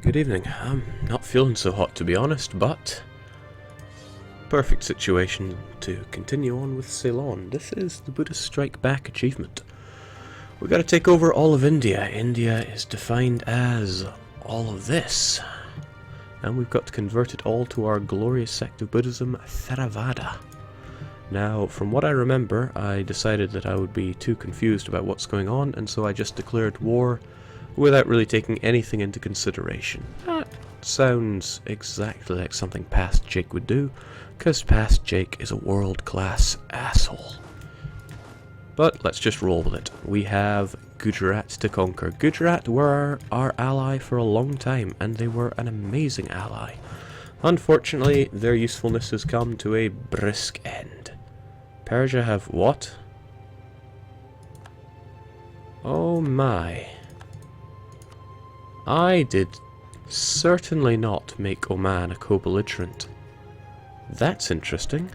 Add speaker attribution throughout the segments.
Speaker 1: Good evening. I'm not feeling so hot, to be honest, but perfect situation to continue on with Ceylon. This is the Buddhist Strike Back achievement. We gotta take over all of India. India is defined as all of this. And we've got to convert it all to our glorious sect of Buddhism, Theravada. Now, from what I remember, I decided that I would be too confused about what's going on, and so I just declared war without really taking anything into consideration. That sounds exactly like something past Jake would do, because past Jake is a world-class asshole. But let's just roll with it. We have Gujarat to conquer. Gujarat were our ally for a long time, and they were an amazing ally. Unfortunately, their usefulness has come to a brisk end. Persia have what? Oh my. I did certainly not make Oman a co-belligerent. That's interesting.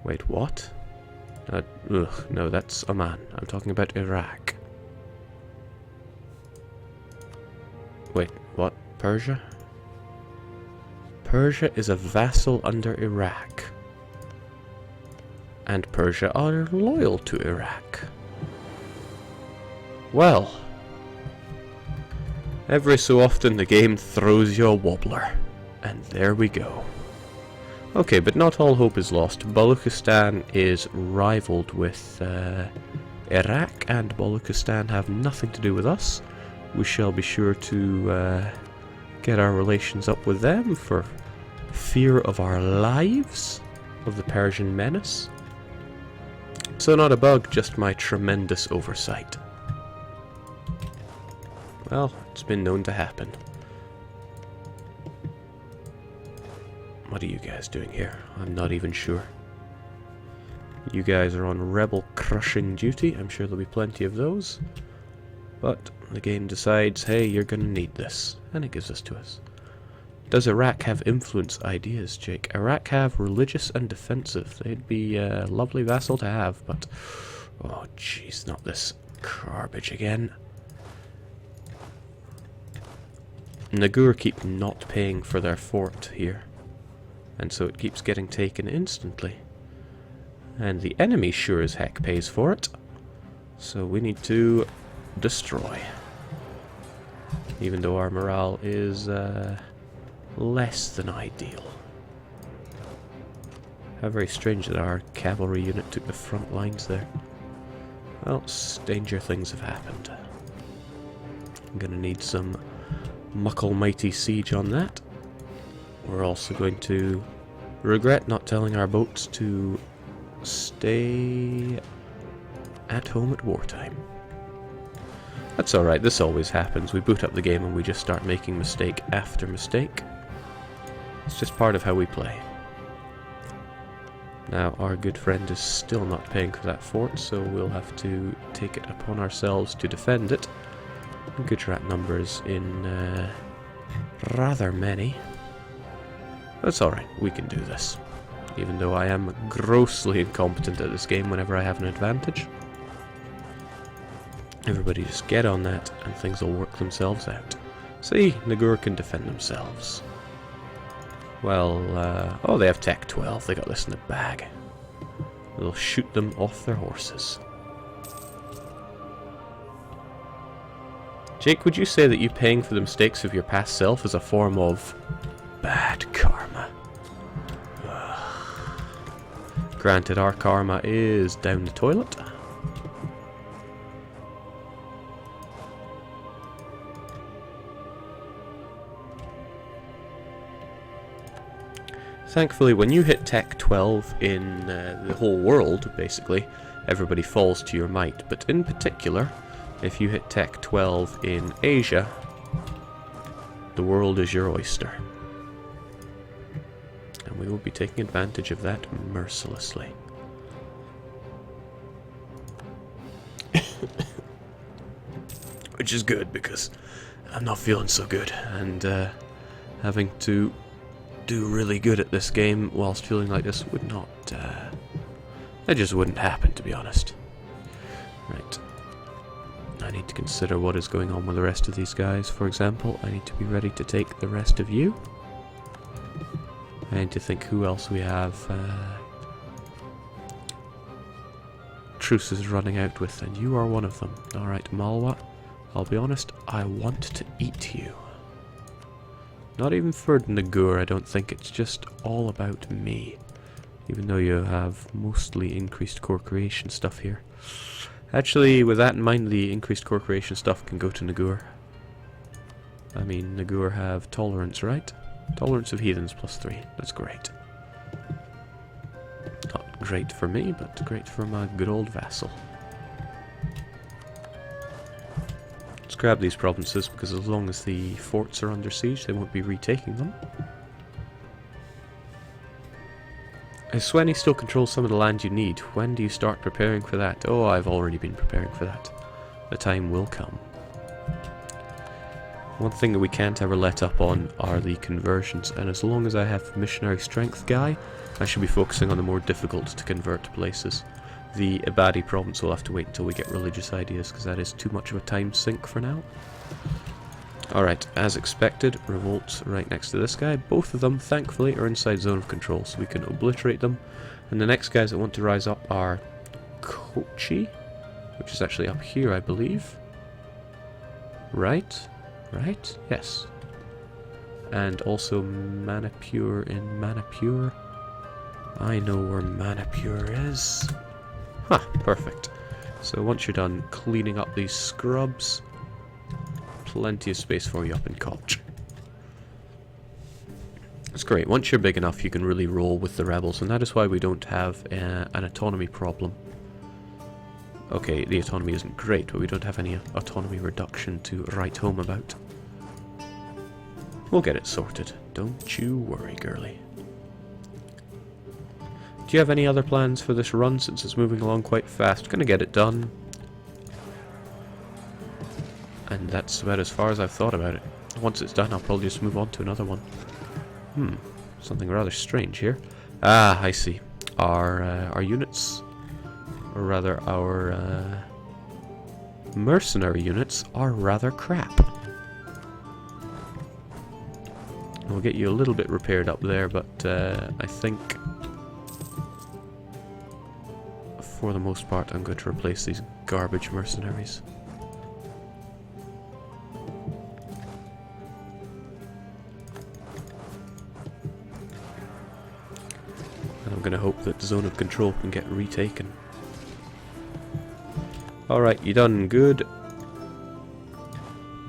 Speaker 1: Wait, what? No, that's Oman. I'm talking about Iraq. Wait, what? Persia? Persia is a vassal under Iraq. And Persia are loyal to Iraq. Well, every so often the game throws you a wobbler. And there we go. Okay, but not all hope is lost. Baluchistan is rivaled with Iraq, and Baluchistan have nothing to do with us. We shall be sure to get our relations up with them for fear of our lives, of the Persian menace. So not a bug, just my tremendous oversight. Well, it's been known to happen. What are you guys doing here? I'm not even sure. You guys are on rebel crushing duty. I'm sure there'll be plenty of those. But the game decides, hey, you're gonna need this. And it gives this to us. Does Iraq have influence ideas, Jake? Iraq have religious and defensive. They'd be a lovely vassal to have, but... oh, jeez, not this garbage again. Nagur keep not paying for their fort here. And so it keeps getting taken instantly. And the enemy sure as heck pays for it. So we need to destroy. Even though our morale is less than ideal. How very strange that our cavalry unit took the front lines there. Well, stranger things have happened. I'm gonna need some muckle mighty siege on that. We're also going to regret not telling our boats to stay at home at wartime. That's alright, this always happens. We boot up the game and we just start making mistake after mistake. It's just part of how we play. Now, our good friend is still not paying for that fort, so we'll have to take it upon ourselves to defend it. Gujarat numbers in rather many. That's alright, we can do this. Even though I am grossly incompetent at this game whenever I have an advantage. Everybody just get on that and things will work themselves out. See, Nagur can defend themselves. Well, oh, they have Tech 12, they got this in the bag. They'll shoot them off their horses. Jake, would you say that you paying for the mistakes of your past self is a form of bad karma? Granted, our karma is down the toilet. Thankfully, when you hit Tech 12 in the whole world, basically, everybody falls to your might. But in particular, if you hit Tech 12 in Asia, the world is your oyster. And we will be taking advantage of that mercilessly. Which is good, because I'm not feeling so good, and having to do really good at this game whilst feeling like this would not... it just wouldn't happen, to be honest. Right. I need to consider what is going on with the rest of these guys. For example, I need to be ready to take the rest of you. I need to think who else we have. Truce is running out with, and you are one of them. Alright, Malwa, I'll be honest, I want to eat you. Not even for Nagur, I don't think. It's just all about me. Even though you have mostly increased core creation stuff here. Actually, with that in mind, the increased core creation stuff can go to Nagur. I mean, Nagur have tolerance, right? Tolerance of heathens +3. That's great. Not great for me, but great for my good old vassal. Let's grab these provinces, because as long as the forts are under siege, they won't be retaking them. Swenny still controls some of the land you need. When do you start preparing for that? Oh, I've already been preparing for that. The time will come. One thing that we can't ever let up on are the conversions, and as long as I have missionary strength guy, I should be focusing on the more difficult to convert places. The Abadi province will have to wait until we get religious ideas, because that is too much of a time sink for now. Alright, as expected, revolts right next to this guy. Both of them, thankfully, are inside zone of control, so we can obliterate them. And the next guys that want to rise up are Kochi, which is actually up here, I believe. Right? Right? Yes. And also Manipur in Manipur. I know where Manipur is. Huh, perfect. So once you're done cleaning up these scrubs, plenty of space for you up in Koch. It's great. Once you're big enough, you can really roll with the rebels, and that is why we don't have an autonomy problem. Okay, the autonomy isn't great, but we don't have any autonomy reduction to write home about. We'll get it sorted. Don't you worry, girlie. Do you have any other plans for this run, since it's moving along quite fast? Gonna get it done. And that's about as far as I've thought about it. Once it's done, I'll probably just move on to another one. Something rather strange here. Ah, I see. Our units, or rather our mercenary units, are rather crap. We'll get you a little bit repaired up there, but I think for the most part I'm going to replace these garbage mercenaries. And I'm going to hope that the zone of control can get retaken. Alright, you done good.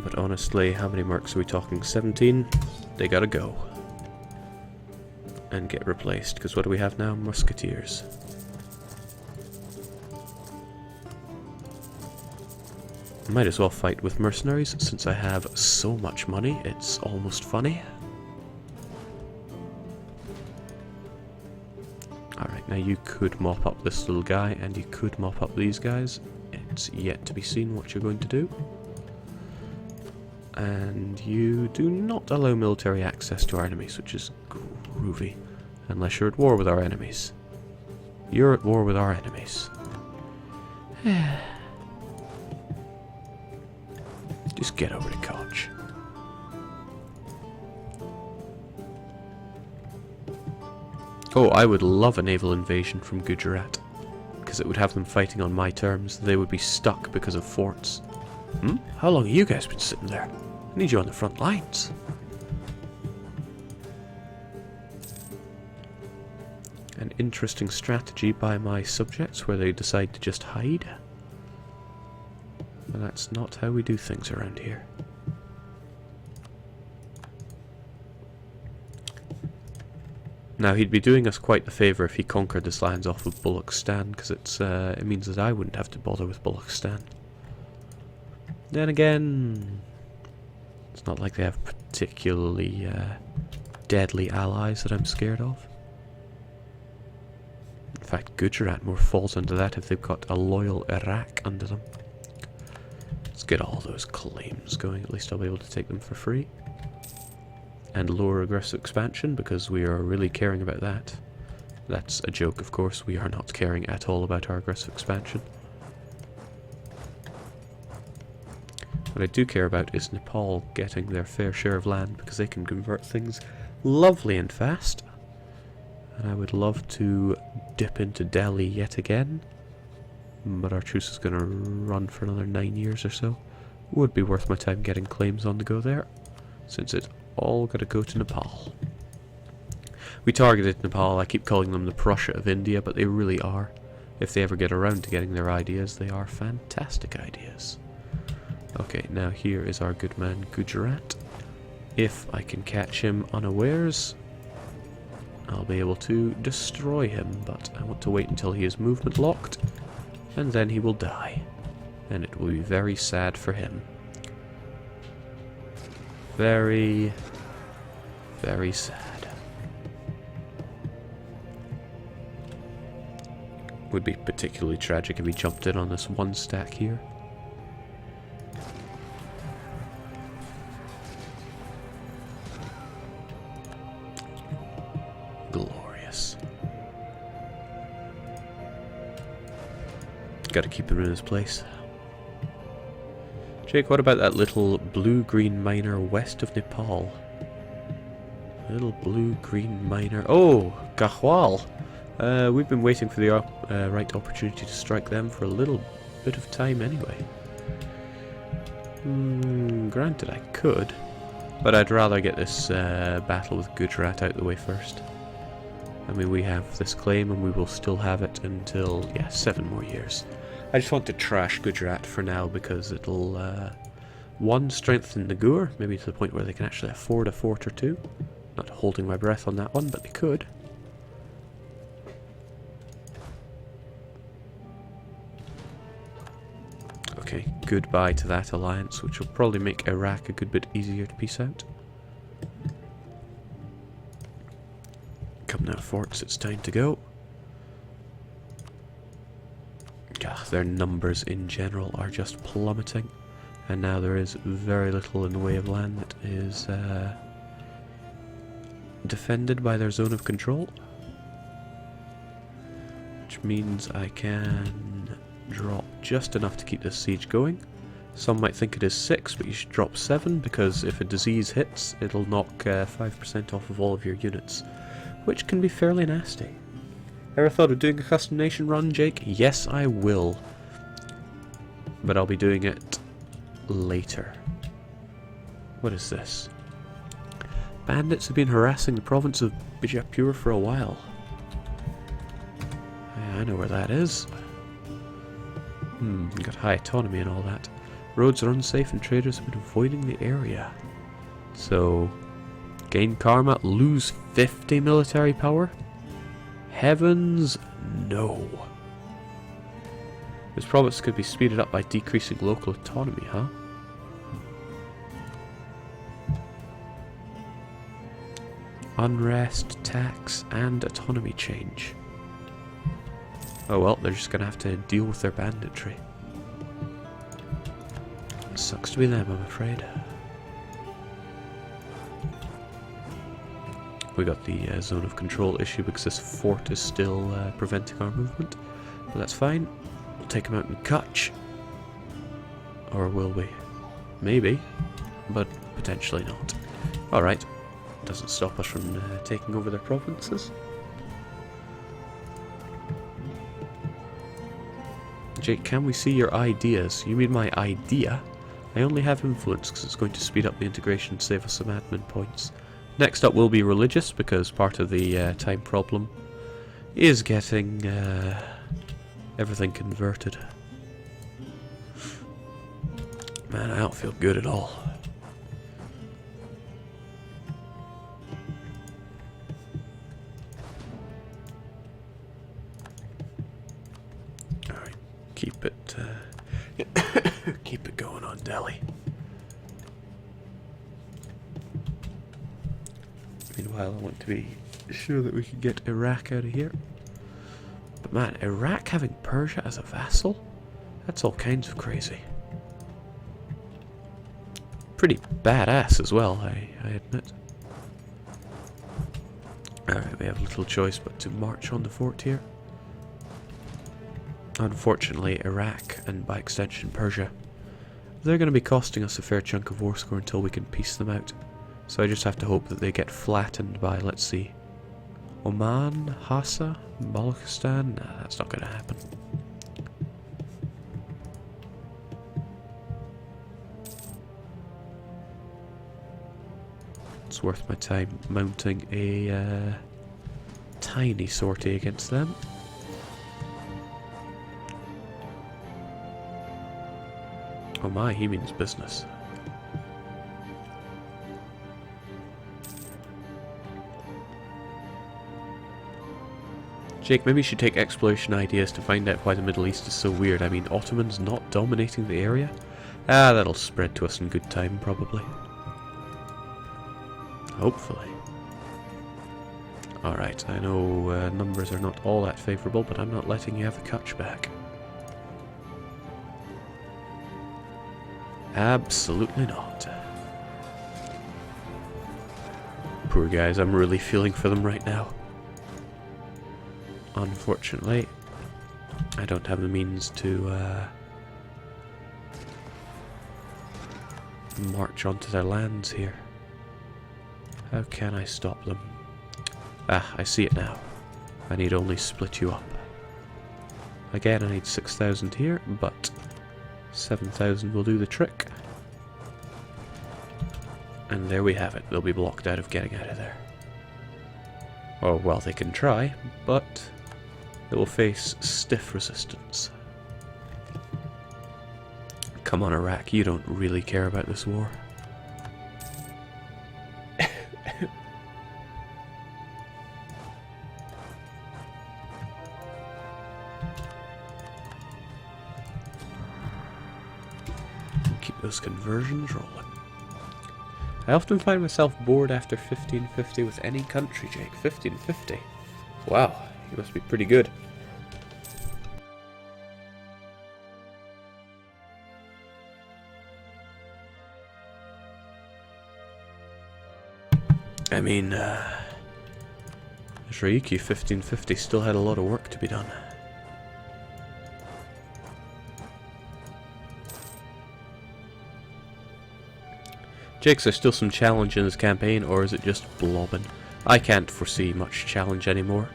Speaker 1: But honestly, how many mercs are we talking? 17? They gotta go. And get replaced, because what do we have now? Musketeers. Might as well fight with mercenaries, since I have so much money, it's almost funny. Alright, now you could mop up this little guy, and you could mop up these guys. It's yet to be seen what you're going to do. And you do not allow military access to our enemies, which is groovy. Unless you're at war with our enemies. You're at war with our enemies. Just get over to Koch. Oh, I would love a naval invasion from Gujarat, because it would have them fighting on my terms. They would be stuck because of forts. How long have you guys been sitting there? I need you on the front lines. An interesting strategy by my subjects where they decide to just hide. But that's not how we do things around here. Now, he'd be doing us quite the favour if he conquered this lands off of Bullockstan, because it means that I wouldn't have to bother with Bullockstan. Then again, it's not like they have particularly deadly allies that I'm scared of. In fact, Gujarat more falls under that if they've got a loyal Iraq under them. Let's get all those claims going, at least I'll be able to take them for free. And lower aggressive expansion, because we are really caring about that. That's a joke, of course, we are not caring at all about our aggressive expansion. What I do care about is Nepal getting their fair share of land, because they can convert things lovely and fast. And I would love to dip into Delhi yet again, but our truce is going to run for another 9 years or so. Would be worth my time getting claims on the go there, since it's all got to go to Nepal. We targeted Nepal. I keep calling them the Prussia of India, but they really are. If they ever get around to getting their ideas, they are fantastic ideas. Okay, now here is our good man Gujarat. If I can catch him unawares, I'll be able to destroy him, but I want to wait until he is movement locked, and then he will die. And it will be very sad for him. Very, very sad. Would be particularly tragic if he jumped in on this one stack here. Glorious. Gotta keep him in his place. Jake, what about that little blue-green miner west of Nepal? Little blue-green miner. Oh, Gahwal. We've been waiting for the right opportunity to strike them for a little bit of time anyway. Granted, I could, but I'd rather get this battle with Gujarat out the way first. I mean, we have this claim and we will still have it until, yeah, 7 more years. I just want to trash Gujarat for now because it'll, one, strengthen Nagur, maybe to the point where they can actually afford a fort or two. Not holding my breath on that one, but they could. Okay, goodbye to that alliance, which will probably make Iraq a good bit easier to piece out. Come now, forts, it's time to go. Their numbers in general are just plummeting, and now there is very little in the way of land that is defended by their zone of control. Which means I can drop just enough to keep this siege going. Some might think it is 6, but you should drop 7, because if a disease hits, it'll knock 5% off of all of your units, which can be fairly nasty. Ever thought of doing a custom nation run, Jake? Yes, I will. But I'll be doing it later. What is this? Bandits have been harassing the province of Bijapur for a while. Yeah, I know where that is. Got high autonomy and all that. Roads are unsafe and traders have been avoiding the area. So, gain karma, lose 50 military power? Heavens, no. This province could be speeded up by decreasing local autonomy, huh? Unrest, tax, and autonomy change. Oh well, they're just gonna have to deal with their banditry. Sucks to be them, I'm afraid. We got the zone of control issue because this fort is still preventing our movement. But that's fine. We'll take them out in Kutch. Or will we? Maybe. But potentially not. Alright. Doesn't stop us from taking over their provinces. Jake, can we see your ideas? You mean my idea? I only have influence because it's going to speed up the integration and save us some admin points. Next up will be religious, because part of the time problem is getting everything converted. Man, I don't feel good at all. Alright, keep it keep it going on Delhi. Meanwhile, I want to be sure that we can get Iraq out of here. But man, Iraq having Persia as a vassal? That's all kinds of crazy. Pretty badass as well, I admit. Alright, we have little choice but to march on the fort here. Unfortunately, Iraq, and by extension Persia, They're going to be costing us a fair chunk of war score until we can piece them out. So I just have to hope that they get flattened by, let's see, Oman, Hassa, Balochistan. Nah, that's not going to happen. It's worth my time mounting a tiny sortie against them. Oh my, he means business. Jake, maybe you should take exploration ideas to find out why the Middle East is so weird. I mean, Ottomans not dominating the area? Ah, that'll spread to us in good time, probably. Hopefully. Alright, I know numbers are not all that favourable, but I'm not letting you have a catchback. Absolutely not. Poor guys, I'm really feeling for them right now. Unfortunately, I don't have the means to march onto their lands here. How can I stop them? Ah, I see it now. I need only split you up. Again, I need 6,000 here, but 7,000 will do the trick. And there we have it. They'll be blocked out of getting out of there. Oh, well, they can try, but they will face stiff resistance. Come on, Iraq, you don't really care about this war. Keep those conversions rolling. I often find myself bored after 1550 with any country, Jake. 1550? Wow, you must be pretty good. I mean, Shraiki 1550 still had a lot of work to be done. Jake, is there still some challenge in this campaign, or is it just blobbing? I can't foresee much challenge anymore.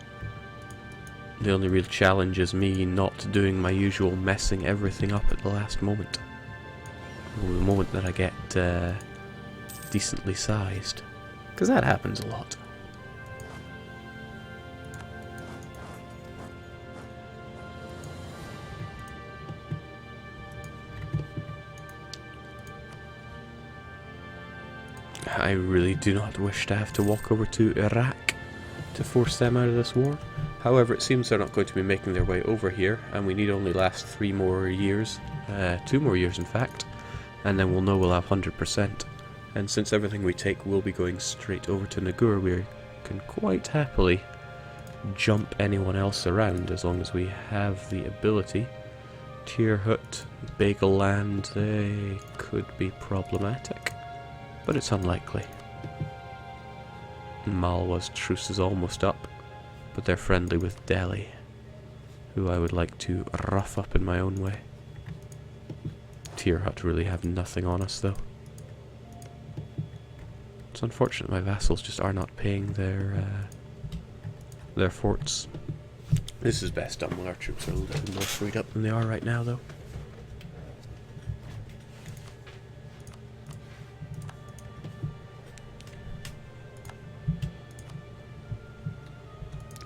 Speaker 1: The only real challenge is me not doing my usual messing everything up at the last moment. Or the moment that I get decently sized. Because that happens a lot. I really do not wish to have to walk over to Iraq to force them out of this war. However, it seems they're not going to be making their way over here, and we need only last 3 more years, 2 more years in fact, and then we'll know we'll have 100%. And since everything we take will be going straight over to Nagur, we can quite happily jump anyone else around as long as we have the ability. Tirhut, Bagel Land, they could be problematic, but it's unlikely. Malwa's truce is almost up, but they're friendly with Delhi, who I would like to rough up in my own way. Tirhut really have nothing on us though. It's unfortunate my vassals just are not paying their forts. This is best done when our troops are a little more freed up than they are right now though.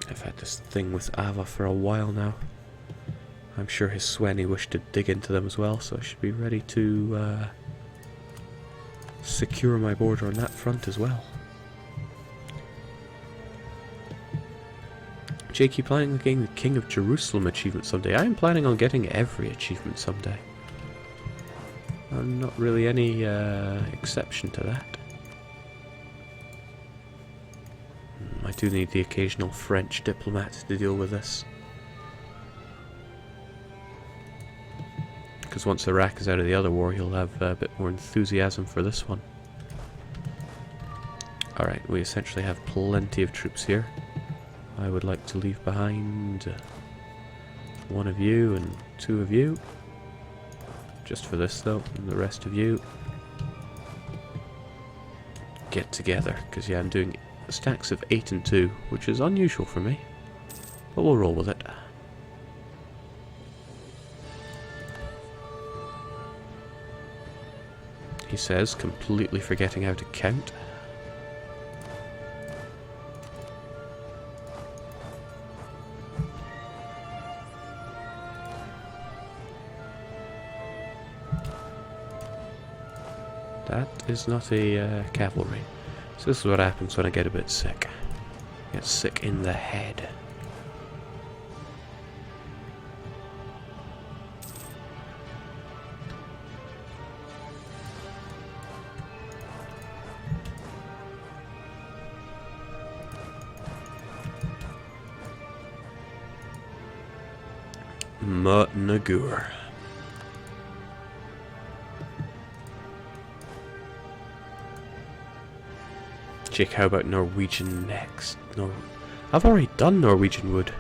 Speaker 1: I've had this thing with Ava for a while now. I'm sure his Sweni wished to dig into them as well, so I should be ready to secure my border on that front as well. Jake, you planning on getting the King of Jerusalem achievement someday? I am planning on getting every achievement someday. I'm not really any exception to that. I do need the occasional French diplomat to deal with this. Because once Iraq is out of the other war, he'll have a bit more enthusiasm for this one. Alright, we essentially have plenty of troops here. I would like to leave behind 1 of you and 2 of you. Just for this though, and the rest of you get together, because yeah, I'm doing stacks of 8 and 2, which is unusual for me, but we'll roll with it. He says, completely forgetting how to count. That is not a cavalry. So this is what happens when I get a bit sick. I get sick in the head. Nagur. Jake, how about Norwegian next? No, I've already done Norwegian wood.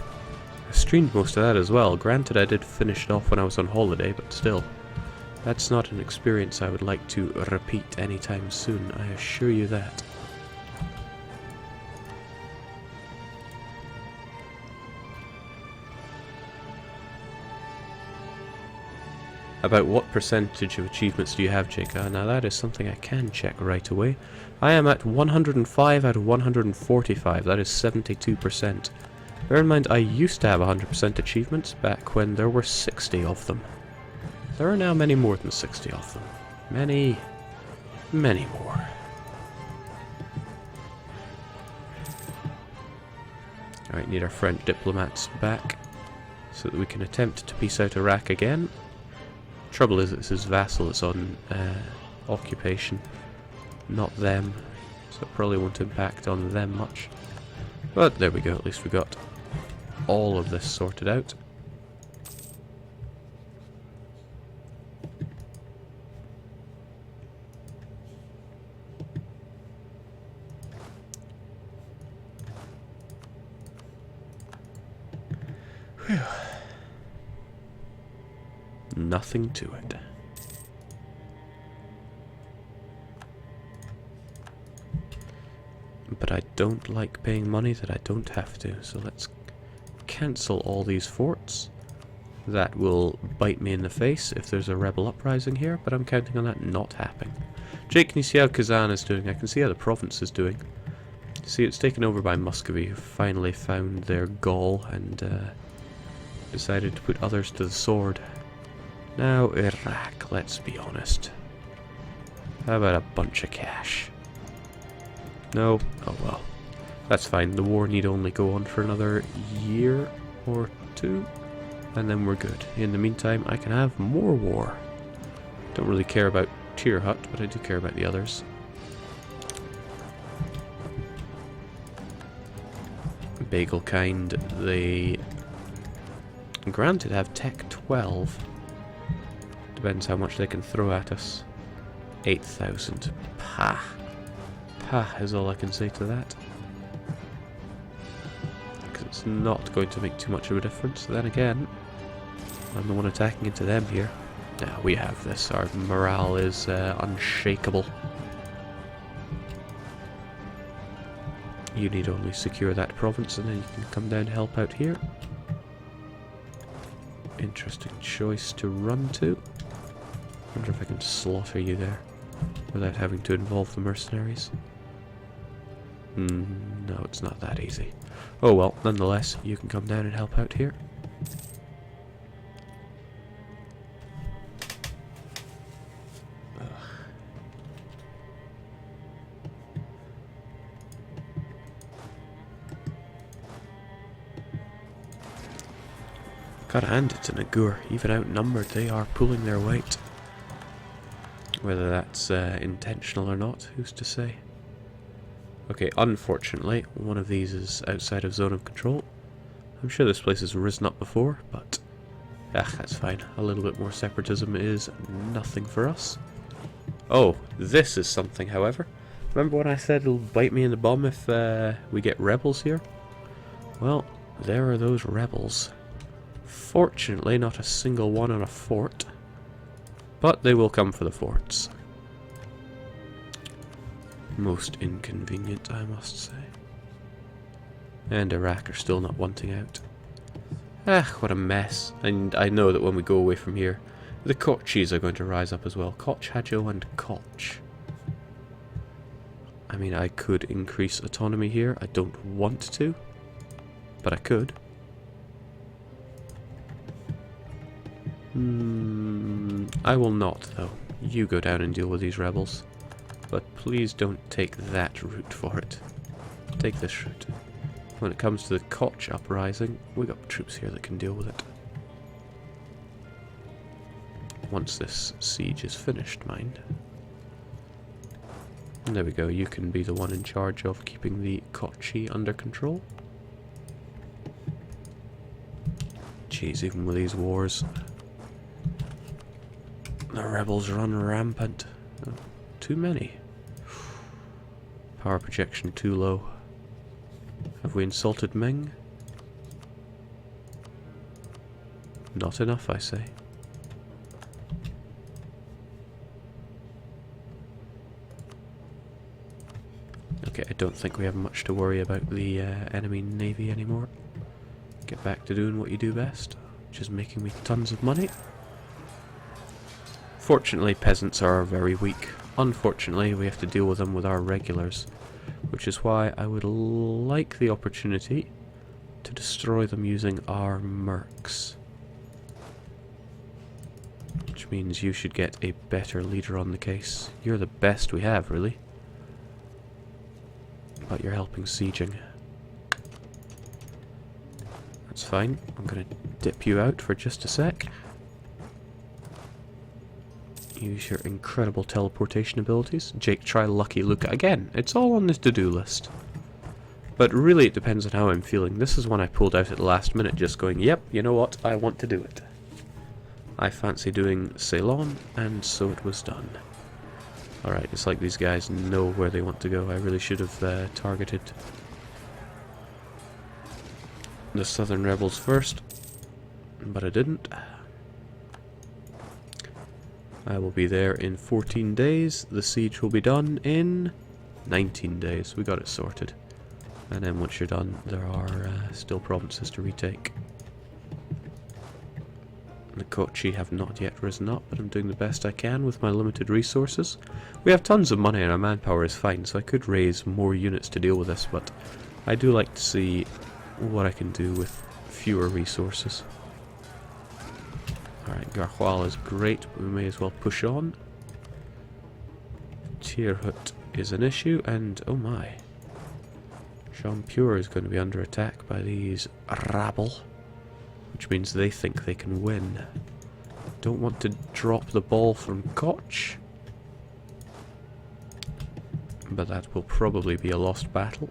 Speaker 1: I streamed most of that as well. Granted, I did finish it off when I was on holiday, but still. That's not an experience I would like to repeat anytime soon, I assure you that. About what percentage of achievements do you have, Jake? Now that is something I can check right away. I am at 105 out of 145, that is 72%. Bear in mind, I used to have 100% achievements back when there were 60 of them. There are now many more than 60 of them. Many, many more. Alright, need our French diplomats back, so that we can attempt to peace out Iraq again. Trouble is, it's his vassal that's on occupation, not them, so it probably won't impact on them much. But there we go, at least we got all of this sorted out. Whew. Nothing to it. But I don't like paying money that I don't have to, so let's cancel all these forts. That will bite me in the face if there's a rebel uprising here, but I'm counting on that not happening. Jake, can you see how Kazan is doing? I can see how the province is doing. See, it's taken over by Muscovy, who finally found their gall and decided to put others to the sword. Now, Iraq, let's be honest. How about a bunch of cash? No? Oh well. That's fine. The war need only go on for another year or two, and then we're good. In the meantime, I can have more war. Don't really care about Tirhut, but I do care about the others. Bagelkind, they granted have Tech 12. Depends how much they can throw at us. 8,000. Pah. Pah is all I can say to that. Because it's not going to make too much of a difference. Then again, I'm the one attacking into them here. Now we have this. Our morale is unshakable. You need only secure that province and then you can come down to help out here. Interesting choice to run to. Wonder if I can slaughter you there without having to involve the mercenaries. No, it's not that easy. Oh well, nonetheless, you can come down and help out here. Gotta hand it to Nagur. Even outnumbered, they are pulling their weight. Whether that's intentional or not, who's to say? Okay, unfortunately, one of these is outside of zone of control. I'm sure this place has risen up before, but that's fine. A little bit more separatism is nothing for us. Oh, this is something, however. Remember when I said it'll bite me in the bum if we get rebels here? Well, there are those rebels. Fortunately, not a single one on a fort. But they will come for the forts. Most inconvenient, I must say. And Iraq are still not wanting out. Ah, what a mess. And I know that when we go away from here, the Kochis are going to rise up as well. Koch, Hajo, and Koch. I mean, I could increase autonomy here. I don't want to, but I could. I will not, though. You go down and deal with these rebels. But please don't take that route for it. Take this route. When it comes to the Koch uprising, we got troops here that can deal with it. Once this siege is finished, mind. And there we go, you can be the one in charge of keeping the Kochi under control. Jeez, even with these wars, the rebels run rampant. Oh, too many. Power projection too low. Have we insulted Ming? Not enough, I say. Okay, I don't think we have much to worry about the enemy navy anymore. Get back to doing what you do best, which is making me tons of money. Fortunately, peasants are very weak. Unfortunately, we have to deal with them with our regulars, which is why I would like the opportunity to destroy them using our mercs. Which means you should get a better leader on the case. You're the best we have, really. But you're helping sieging. That's fine. I'm going to dip you out for just a sec. Use your incredible teleportation abilities. Jake, try Lucky Luca. Again, it's all on this to-do list. But really it depends on how I'm feeling. This is one I pulled out at the last minute, just going, yep, you know what, I want to do it. I fancy doing Ceylon, and so it was done. Alright, it's like these guys know where they want to go. I really should have targeted the southern rebels first, but I didn't. I will be there in 14 days. The siege will be done in 19 days. We got it sorted. And then once you're done, there are still provinces to retake. The Kochi have not yet risen up, but I'm doing the best I can with my limited resources. We have tons of money and our manpower is fine, so I could raise more units to deal with this, but I do like to see what I can do with fewer resources. Alright, Garhwal is great, but we may as well push on. Tirhut is an issue, and oh my. Jampur is going to be under attack by these rabble, which means they think they can win. Don't want to drop the ball from Koch, but that will probably be a lost battle.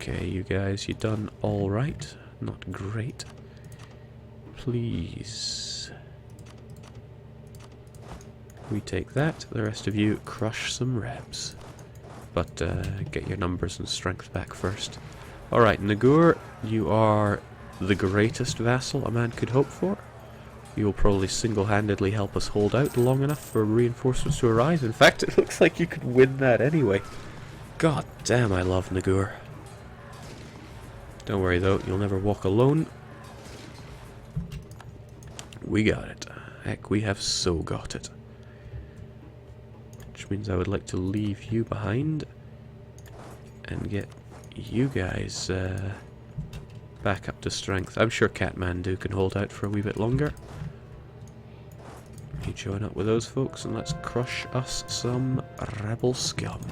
Speaker 1: Okay, you guys, you done alright. Not great. Please. We take that. The rest of you crush some rebs. But get your numbers and strength back first. Alright, Nagur, you are the greatest vassal a man could hope for. You will probably single-handedly help us hold out long enough for reinforcements to arrive. In fact, it looks like you could win that anyway. God damn, I love Nagur. Don't worry though, you'll never walk alone. We got it. Heck, we have so got it. Which means I would like to leave you behind and get you guys back up to strength. I'm sure Kathmandu can hold out for a wee bit longer. You join up with those folks and let's crush us some rebel scum.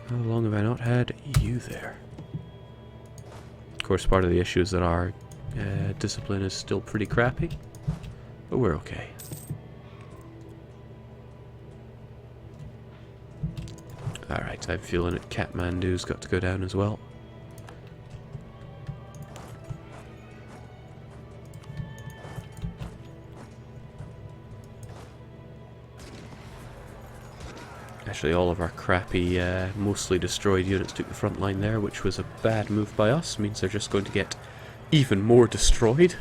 Speaker 1: How long have I not had you there? Of course, part of the issue is that our discipline is still pretty crappy, but we're okay. Alright, I'm feeling it. Kathmandu's got to go down as well. Actually, all of our crappy, mostly destroyed units took the front line there, which was a bad move by us. Means they're just going to get even more destroyed.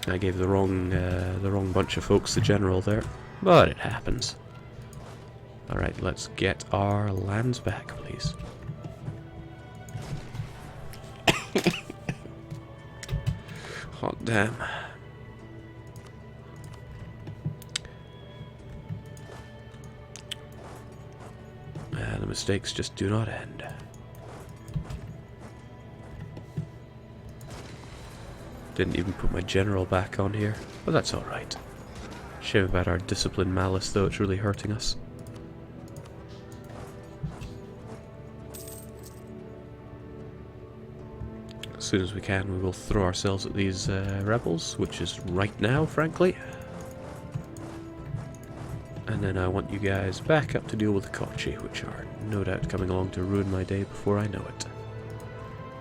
Speaker 1: I gave the wrong bunch of folks the general there, but it happens. Alright, let's get our lands back, please. Hot damn. The mistakes just do not end. Didn't even put my general back on here, but that's alright. Shame about our discipline malice though, it's really hurting us. As soon as we can, we will throw ourselves at these rebels, which is right now, frankly. And then I want you guys back up to deal with the Kochi, which are no doubt coming along to ruin my day before I know it.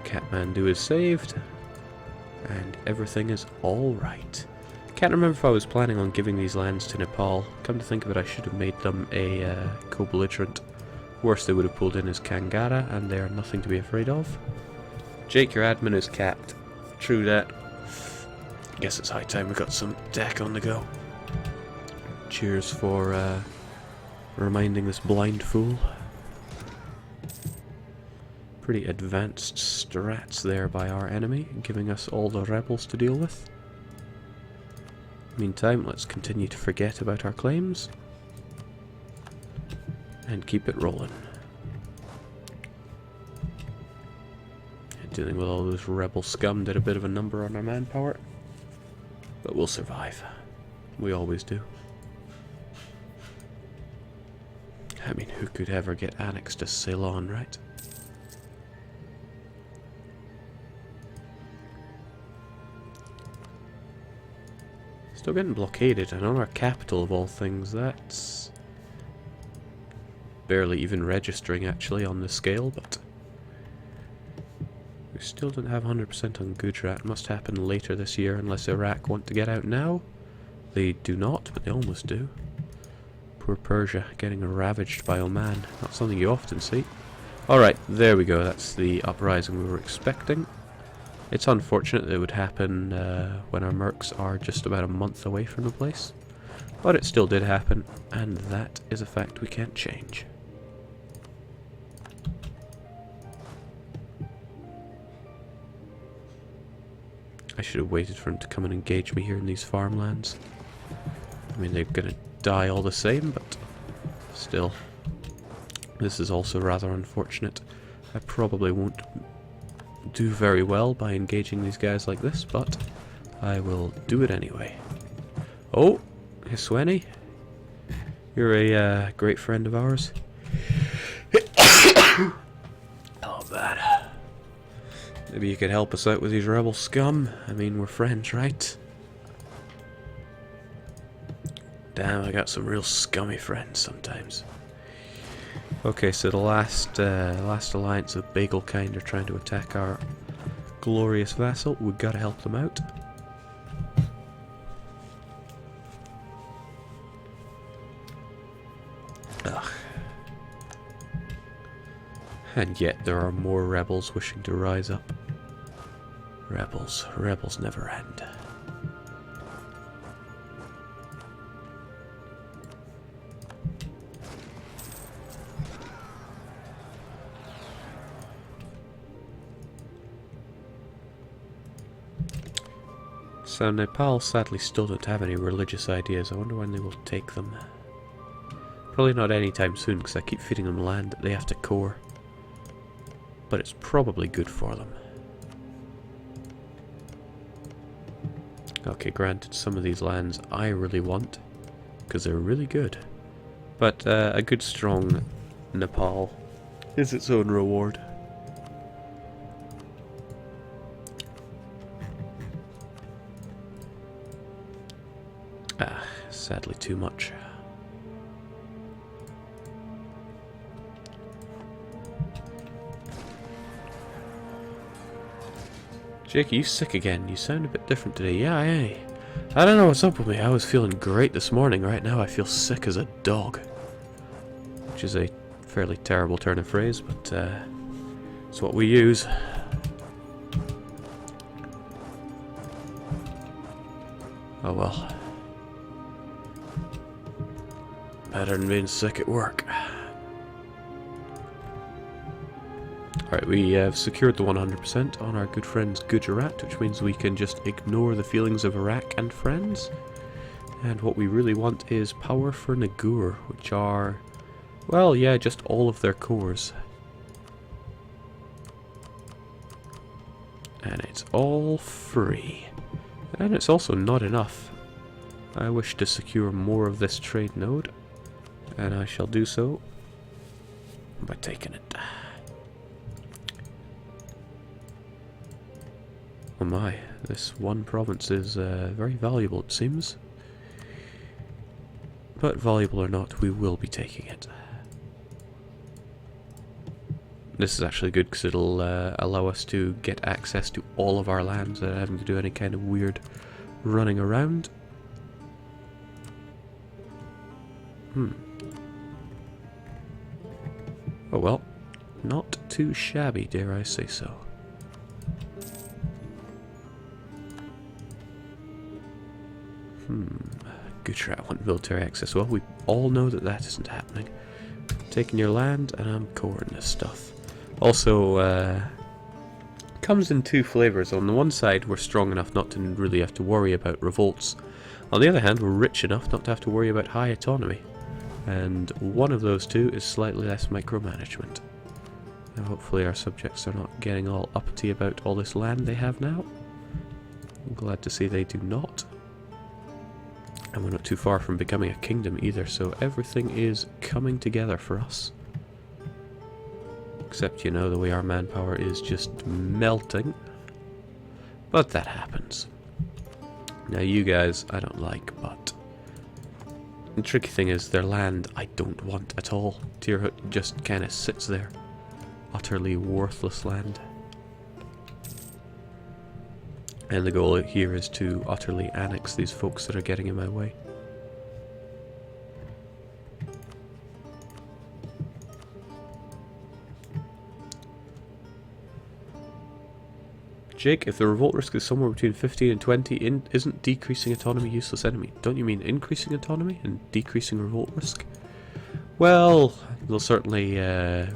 Speaker 1: Kathmandu is saved, and everything is alright. Can't remember if I was planning on giving these lands to Nepal. Come to think of it, I should have made them a co-belligerent. Worst they would have pulled in is Kangara, and they are nothing to be afraid of. Jake, your admin is capped. True that. Guess it's high time we got some deck on the go. Cheers for reminding this blind fool. Pretty advanced strats there by our enemy, giving us all the rebels to deal with. Meantime, let's continue to forget about our claims and keep it rolling. Dealing with all those rebel scum did a bit of a number on our manpower, but we'll survive. We always do. I mean, who could ever get annexed to Ceylon, right? Still getting blockaded, and on our capital of all things, that's barely even registering actually on the scale, but we still don't have 100% on Gujarat. It must happen later this year unless Iraq want to get out now. They do not, but they almost do. Poor Persia getting ravaged by Oman. Not something you often see. Alright, there we go. That's the uprising we were expecting. It's unfortunate that it would happen when our mercs are just about a month away from the place. But it still did happen, and that is a fact we can't change. I should have waited for him to come and engage me here in these farmlands. I mean, they're gonna die all the same, but still. This is also rather unfortunate. I probably won't do very well by engaging these guys like this, but I will do it anyway. Oh, Hisweni, you're a great friend of ours. Oh, man. Maybe you could help us out with these rebel scum. I mean, we're friends, right? Damn, I got some real scummy friends sometimes. Okay, so the last alliance of Bagel kind are trying to attack our glorious vassal. We've got to help them out. Ugh. And yet there are more rebels wishing to rise up. Rebels never end. So Nepal sadly still don't have any religious ideas. I wonder when they will take them. Probably not anytime soon, because I keep feeding them land that they have to core. But it's probably good for them. Okay, granted, some of these lands I really want, because they're really good. But a good strong Nepal is its own reward. Ah, sadly too much. Jake, are you sick again? You sound a bit different today. Yeah, I don't know what's up with me. I was feeling great this morning. Right now I feel sick as a dog. Which is a fairly terrible turn of phrase, but it's what we use. Oh well. Better than being sick at work. Alright, we have secured the 100% on our good friends Gujarat, which means we can just ignore the feelings of Iraq and friends. And what we really want is power for Nagur, which are, well, yeah, just all of their cores. And it's all free. And it's also not enough. I wish to secure more of this trade node, and I shall do so by taking it. Oh my, this one province is very valuable, it seems. But valuable or not, we will be taking it. This is actually good because it'll allow us to get access to all of our lands without having to do any kind of weird running around. Oh well, not too shabby, dare I say so. Gujarat want military access. Well, we all know that that isn't happening. Taking your land, and I'm coring this stuff. Also, comes in two flavors. On the one side, we're strong enough not to really have to worry about revolts. On the other hand, we're rich enough not to have to worry about high autonomy. And one of those two is slightly less micromanagement. Now, hopefully our subjects are not getting all uppity about all this land they have now. I'm glad to see they do not. And we're not too far from becoming a kingdom either, so everything is coming together for us. Except, you know, the way our manpower is just melting. But that happens. Now you guys, I don't like, but the tricky thing is their land I don't want at all. Tirhut just kind of sits there. Utterly worthless land. And the goal here is to utterly annex these folks that are getting in my way. Jake, if the revolt risk is somewhere between 15 and 20, isn't decreasing autonomy useless enemy? Don't you mean increasing autonomy and decreasing revolt risk? Well, they'll certainly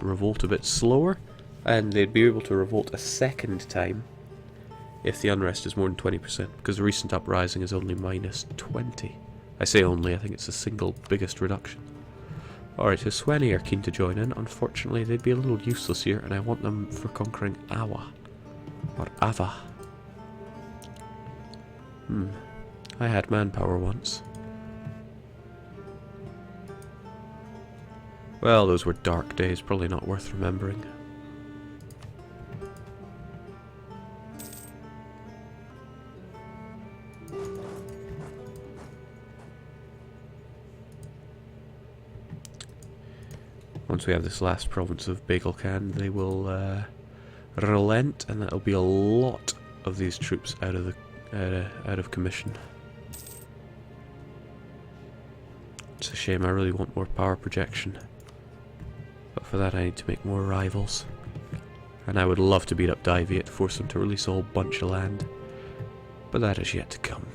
Speaker 1: revolt a bit slower, and they'd be able to revolt a second time if the unrest is more than 20%, because the recent uprising is only minus 20. I say only, I think it's the single biggest reduction. Alright, Hisweni are keen to join in. Unfortunately, they'd be a little useless here, and I want them for conquering Awa. Or Ava. I had manpower once. Well, those were dark days, probably not worth remembering. Once we have this last province of Bagelkhan, they will relent, and that'll be a lot of these troops out of commission. It's a shame. I really want more power projection, but for that I need to make more rivals. And I would love to beat up Diviate, force them to release a whole bunch of land, but that is yet to come.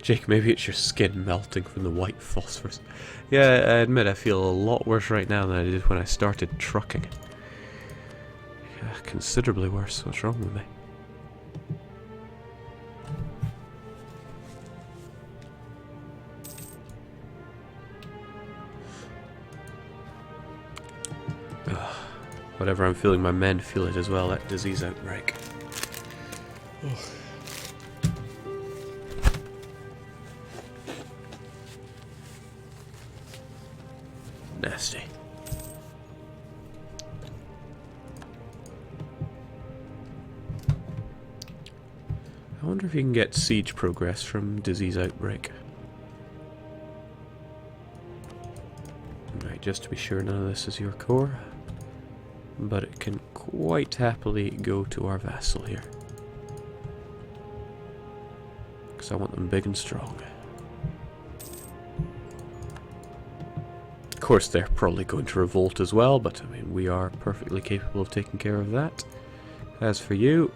Speaker 1: Jake, maybe it's your skin melting from the white phosphorus. Yeah, I admit I feel a lot worse right now than I did when I started trucking. Yeah, considerably worse. What's wrong with me? Ugh. Whatever I'm feeling, my men feel it as well, that disease outbreak. Ugh. Nasty. I wonder if you can get siege progress from disease outbreak. Right, just to be sure none of this is your core. but it can quite happily go to our vassal here. Because I want them big and strong. Of course, they're probably going to revolt as well, but I mean, we are perfectly capable of taking care of that. As for you,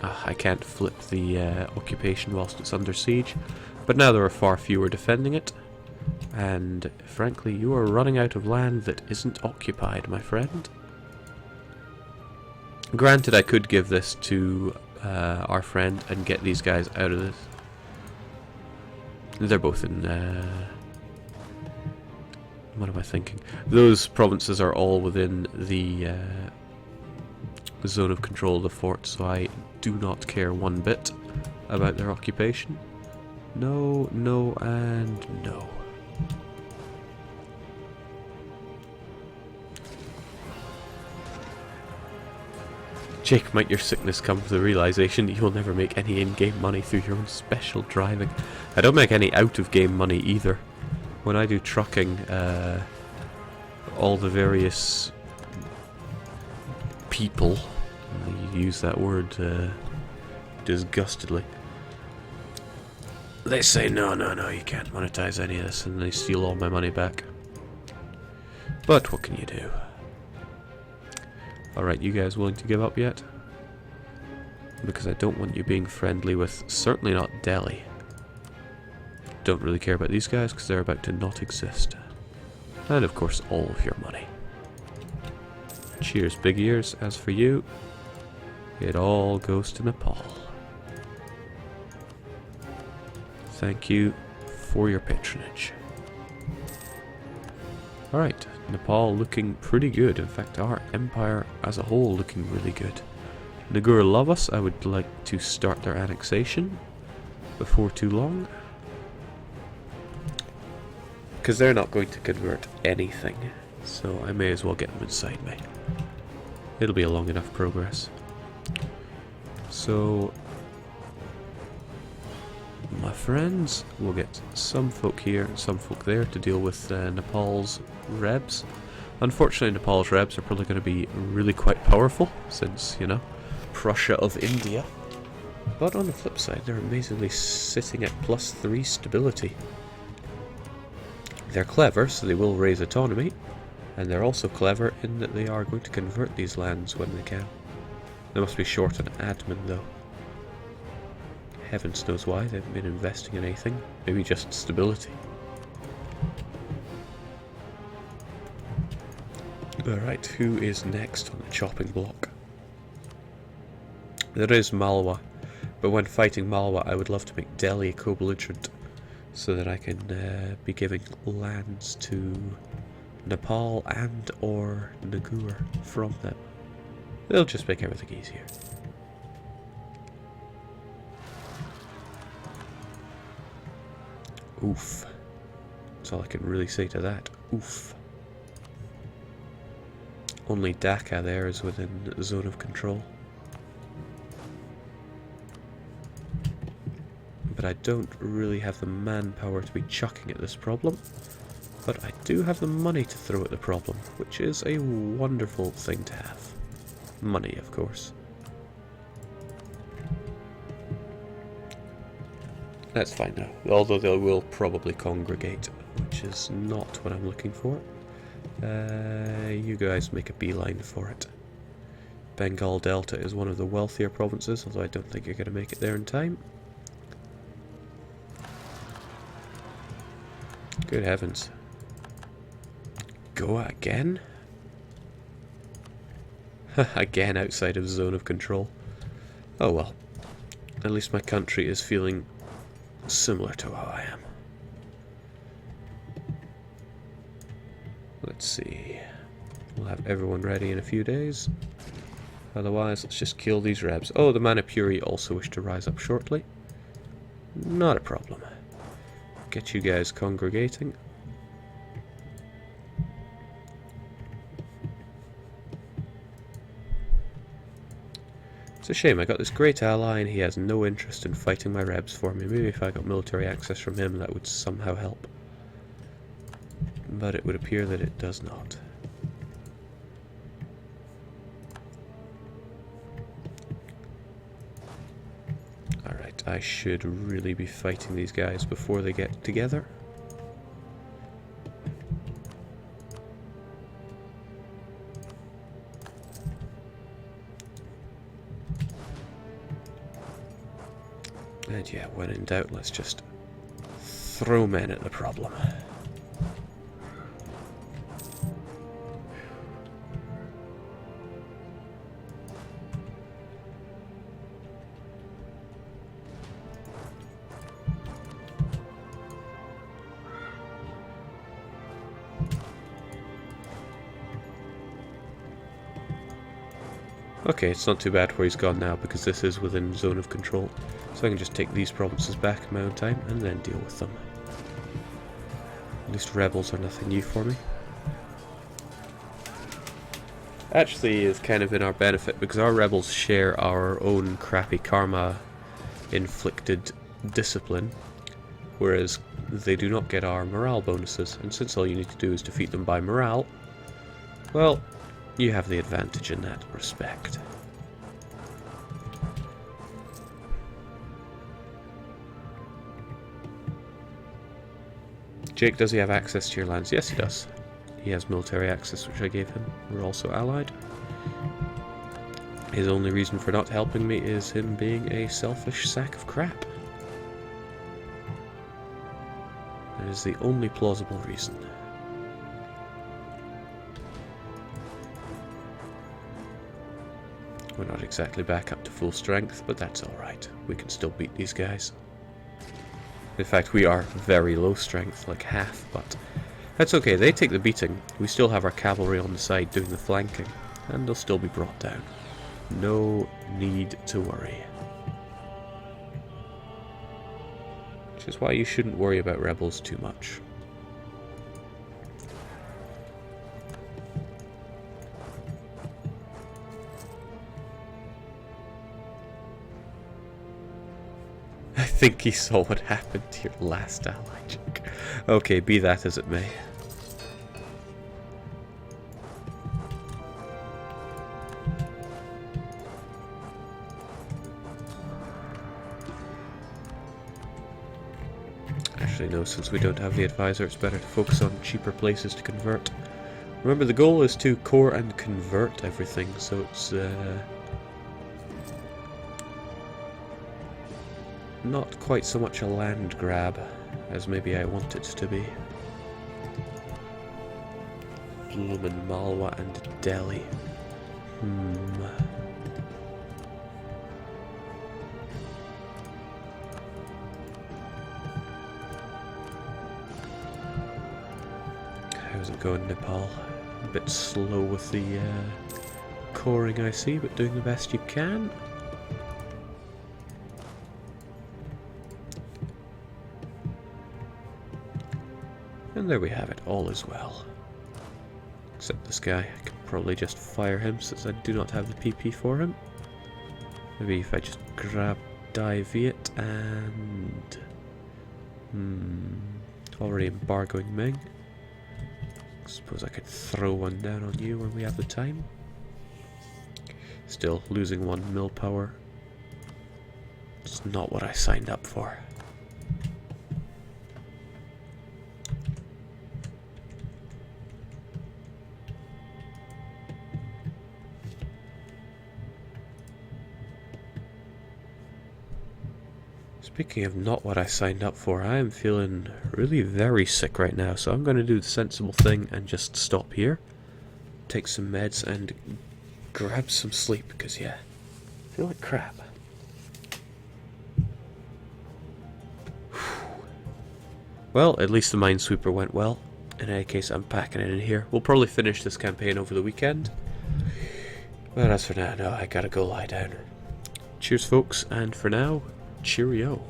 Speaker 1: I can't flip the occupation whilst it's under siege, but now there are far fewer defending it, and frankly, you are running out of land that isn't occupied, my friend. Granted, I could give this to our friend and get these guys out of this. They're both in... what am I thinking? Those provinces are all within the zone of control of the fort, so I do not care one bit about their occupation. No, no, and no. Jake, might your sickness come to the realization that you'll never make any in-game money through your own special driving. I don't make any out-of-game money either. When I do trucking, all the various people, I use that word disgustedly, they say, no, you can't monetize any of this, and they steal all my money back. But what can you do? Alright, you guys willing to give up yet? Because I don't want you being friendly with, certainly not Delhi. Don't really care about these guys because they're about to not exist. And of course all of your money. Cheers, big ears. As for you, it all goes to Nepal. Thank you for your patronage. Alright, Nepal looking pretty good. In fact, our empire as a whole looking really good. Nagur love us. I would like to start their annexation before too long. Because they're not going to convert anything, so I may as well get them inside me. It'll be a long enough progress. So, my friends, we'll get some folk here and some folk there to deal with Nepal's Rebs. Unfortunately, Nepal's Rebs are probably going to be really quite powerful, since, you know, Prussia of India. But on the flip side, they're amazingly sitting at +3 stability. They're clever, so they will raise autonomy, and they're also clever in that they are going to convert these lands when they can. They must be short on admin, though. Heavens knows why, they haven't been investing in anything. Maybe just stability. Alright, who is next on the chopping block? There is Malwa, but when fighting Malwa I would love to make Delhi a co-belligerent, so that I can be giving lands to Nepal and or Nagur from them. It'll just make everything easier. Oof. That's all I can really say to that. Oof. Only Dhaka there is within the zone of control. But I don't really have the manpower to be chucking at this problem. But I do have the money to throw at the problem, which is a wonderful thing to have. Money, of course. That's fine now, although they will probably congregate, which is not what I'm looking for. You guys make a beeline for it. Bengal Delta is one of the wealthier provinces, although I don't think you're going to make it there in time. Good heavens. Goa again? Again outside of zone of control. Oh well. At least my country is feeling similar to how I am. Let's see. We'll have everyone ready in a few days. Otherwise, let's just kill these Rebs. Oh, the Manipuri also wish to rise up shortly. Not a problem. Get you guys congregating. It's a shame, I got this great ally and he has no interest in fighting my Rebs for me. Maybe if I got military access from him that would somehow help. But it would appear that it does not. I should really be fighting these guys before they get together. And yeah, when in doubt, let's just throw men at the problem. Okay, it's not too bad where he's gone now, because this is within zone of control. So I can just take these provinces back in my own time, and then deal with them. At least rebels are nothing new for me. Actually, is kind of in our benefit, because our rebels share our own crappy karma-inflicted discipline, whereas they do not get our morale bonuses, and since all you need to do is defeat them by morale, well, you have the advantage in that respect. Jake, does he have access to your lands? Yes, he does. He has military access, which I gave him. We're also allied. His only reason for not helping me is him being a selfish sack of crap. That is the only plausible reason. We're not exactly back up to full strength, but that's alright. We can still beat these guys. In fact, we are very low strength, like half, but that's okay. They take the beating. We still have our cavalry on the side doing the flanking, and they'll still be brought down. No need to worry. Which is why you shouldn't worry about rebels too much. I think he saw what happened to your last ally, Jake. Okay, be that as it may. Actually, no, since we don't have the advisor, it's better to focus on cheaper places to convert. Remember, the goal is to core and convert everything, so it's not quite so much a land grab as maybe I want it to be. Bloomin' Malwa and Delhi. How's it going, Nepal? A bit slow with the coring, I see, but doing the best you can. And there we have it, all is well. Except this guy, I can probably just fire him since I do not have the PP for him. Maybe if I just grab Dai Viet and... already embargoing Ming. Suppose I could throw one down on you when we have the time. Still, losing 1 mil power. It's not what I signed up for. Speaking of not what I signed up for, I am feeling really very sick right now, so I'm going to do the sensible thing and just stop here, take some meds and grab some sleep, because yeah, I feel like crap. Well, at least the Minesweeper went well. In any case, I'm packing it in here. We'll probably finish this campaign over the weekend. But as for now, no, I gotta go lie down. Cheers folks, and for now, cheerio.